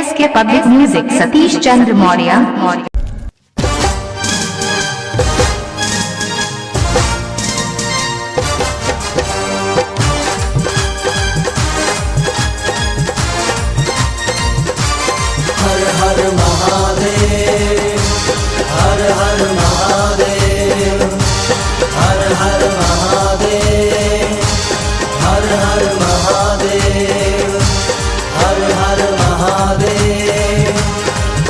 SK Public Music Satish Chandra Maurya। हर हर महादेव, हर हर महादेव, हर हर महादेव, हर हर महादेव, हर हर महादेव,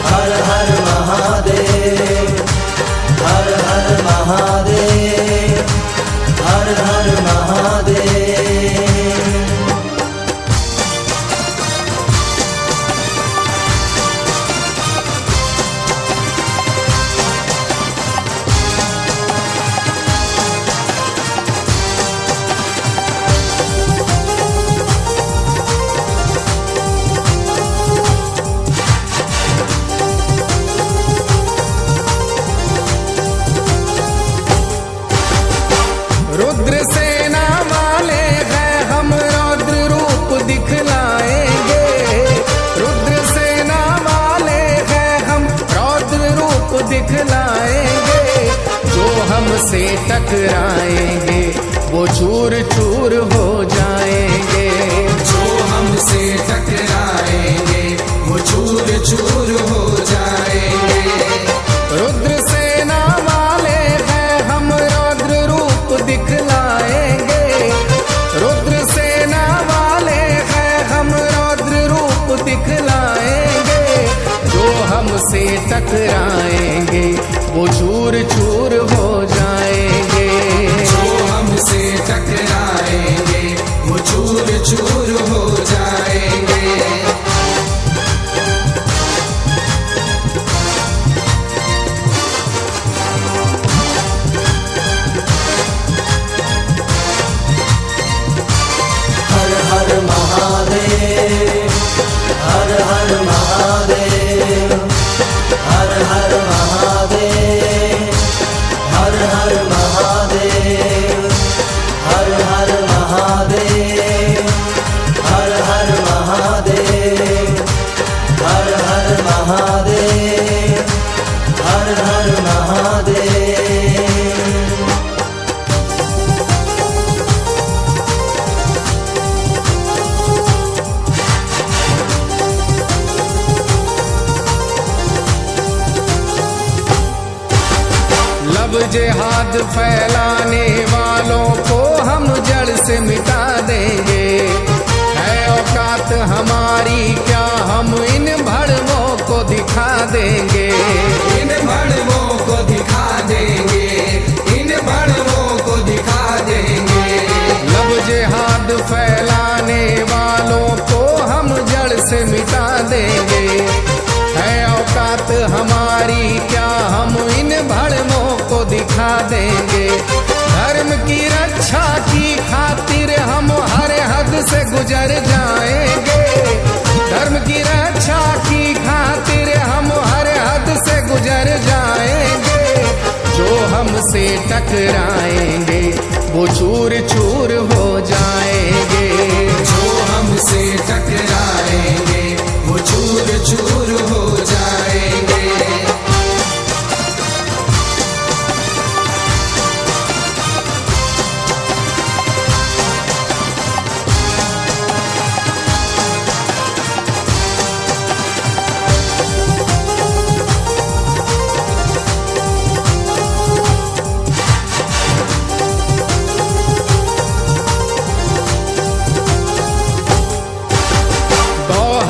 हर हर महादेव, हर हर महादेव, हर हर महादेव। रुद्र सेना वाले हैं हम, रौद्र रूप दिखलाएंगे। रुद्र सेना वाले हैं हम, रौद्र रूप दिखलाएंगे। जो हमसे टकराएंगे वो चूर चूर हो जाएंगे। जो हमसे टकराएंगे वो चूर चूर हो जाएंगे। रुद्र सेना वाले हैं हम, रौद्र रूप दिखलाएंगे। रुद्र सेना वाले हैं हम, रौद्र रूप दिखलाएंगे। जो हमसे टकराएंगे वो चूर चूर हो जाएंगे। जो हमसे टकराएंगे वो चूर चूर हो जाएंगे। हर हर महादेव, हर हर महादेव, हर हर महादेव, हर हर महादेव, हर हर महादेव, हर हर महादेव, हर हर महादेव, हर हर महादेव। लब जिहाद फैलाने वालों को हम जड़ से मिटा देंगे। है औकात हमारी क्या, हम इन भड़वों को दिखा देंगे। इन भड़वों को दिखा देंगे, इन भड़वों को दिखा देंगे। लब जिहाद फैलाने वालों को हम जड़ से मिटा देंगे। है औकात हमारी क्या, हम इन भड़वों को दिखा देंगे। धर्म की रक्षा की खातिर हम हर हद से गुजर जाएंगे। धर्म की रक्षा की खातिर हम हर हद से गुजर जाएंगे। जो हमसे टकराएंगे वो चूर चूर हो जाएंगे। जो हमसे टकराएंगे वो चूर चूर हो जाएंगे।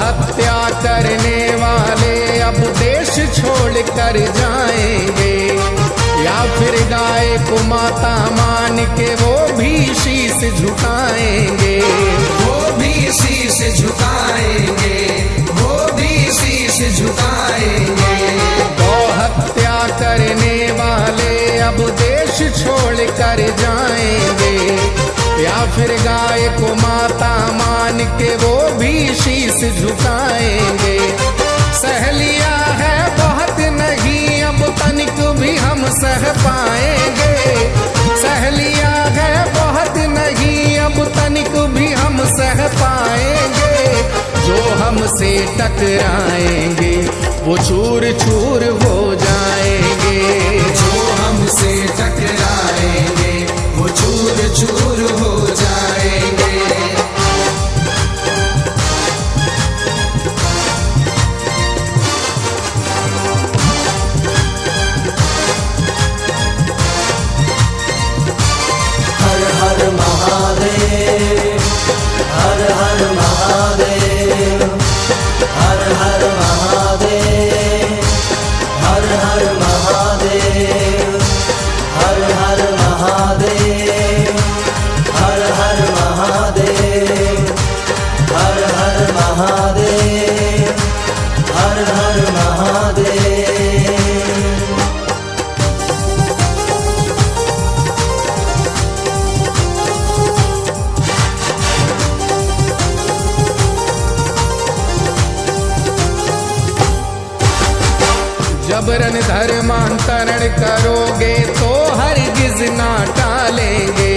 हत्या करने वाले अब देश छोड़ कर जाएंगे। या फिर गाय को माता मान के वो भी शीश झुकाएंगे। वो भी शीश झुकाएंगे, वो भी शीश झुकाएंगे। गौ हत्या करने वाले अब देश छोड़ कर जाएंगे। या फिर गाय को माता मान के वो भी शीश झुकाएंगे। सह लिया है बहुत नहीं, अब तनिक भी हम सह पाएंगे। सह लिया है बहुत नहीं, अब तनिक भी हम सह पाएंगे। जो हम हमसे टकराएंगे वो चूर चूर हो जाएंगे। जो हमसे टकराएंगे वो चूर चूर हो जाएंगे। हर हर महादेव, हर हर महादेव, हर हर महादेव, हर हर महादेव, हर हर महादेव, हर हर महादेव, हर हर महादेव, हर हर महादेव। जबरन धर्मांतरण करोगे तो हरगिज ना टालेंगे।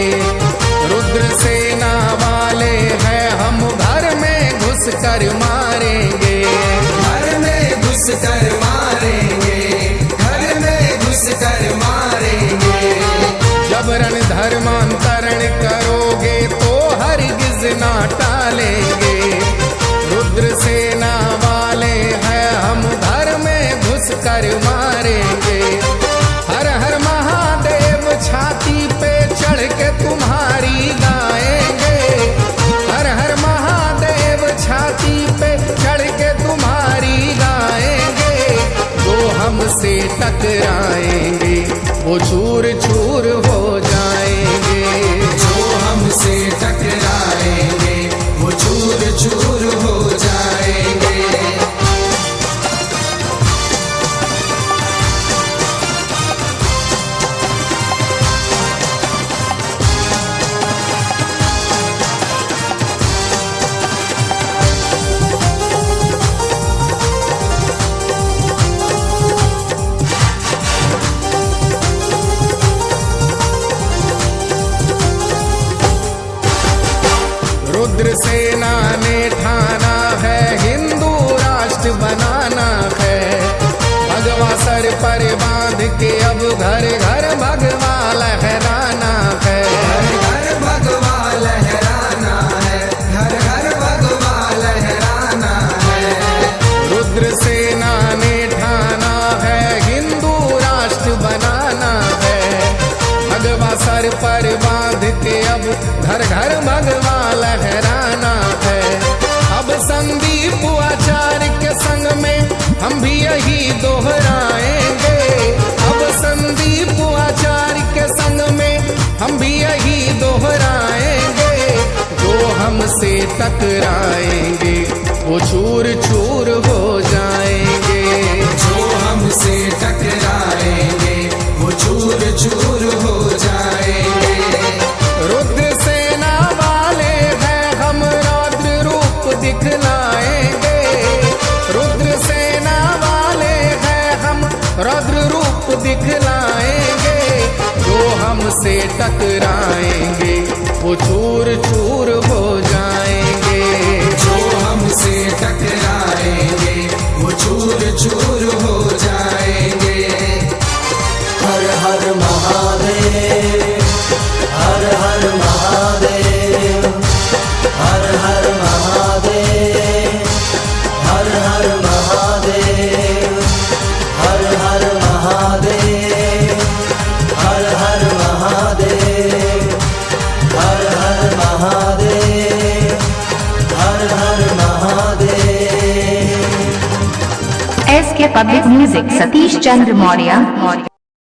रुद्र सेना वाले हैं हम, घर में घुस कर मारेंगे। घर में घुस कर मारेंगे, घर में घुस कर मारेंगे। जबरन धर्मांतरण करोगे तो हरगिज ना टालेंगे। रुद्र सेना वाले हैं हम, घर में घुस कर मारेंगे। हर हर महादेव छाती पे चढ़ के तुम्हारी गाएंगे। हर हर महादेव छाती पे चढ़ के तुम्हारी गाएंगे। जो हमसे टकराएंगे वो चूर चूर हो जाएंगे। जो हमसे टकराएंगे वो चूर चूर हो जाएंगे। रुद्र सेना ने ठाना है हिंदू राष्ट्र बनाना है। भगवा सर पर बांध के अब घर घर भगवा लहराना है। घर घर भगवा लहराना है, घर घर भगवा लहराना है। रुद्र सेना ने ठाना है हिंदू राष्ट्र बनाना है। भगवा सर पर बांध के अब घर घर भगवा लहराना है। अब संदीप आचार्य के संग में हम भी यही दोहराएंगे। अब संदीप आचार्य के संग में हम भी यही दोहराएंगे। जो हमसे टकराएंगे वो चूर चूर हो जाएंगे। जो हमसे टकराएंगे वो चूर चूर हो जाएंगे। रुद्र सेना वाले हैं हम, रौद्र रूप दिखलाएंगे। रुद्र सेना वाले हैं हम, रौद्र रूप दिखलाएंगे। जो हमसे टकराएंगे वो चूर चूर हो जाएंगे। जो हमसे टकराएंगे वो चूर चूर हो जाएंगे। हर हर महादेव, हर हर महादेव, हर हर महादेव, हर हर महादेव, हर हर महादेव, हर हर महादेव, हर हर महादेव, हर हर Mahadev. SK Public Music, Satish Chandra Maurya।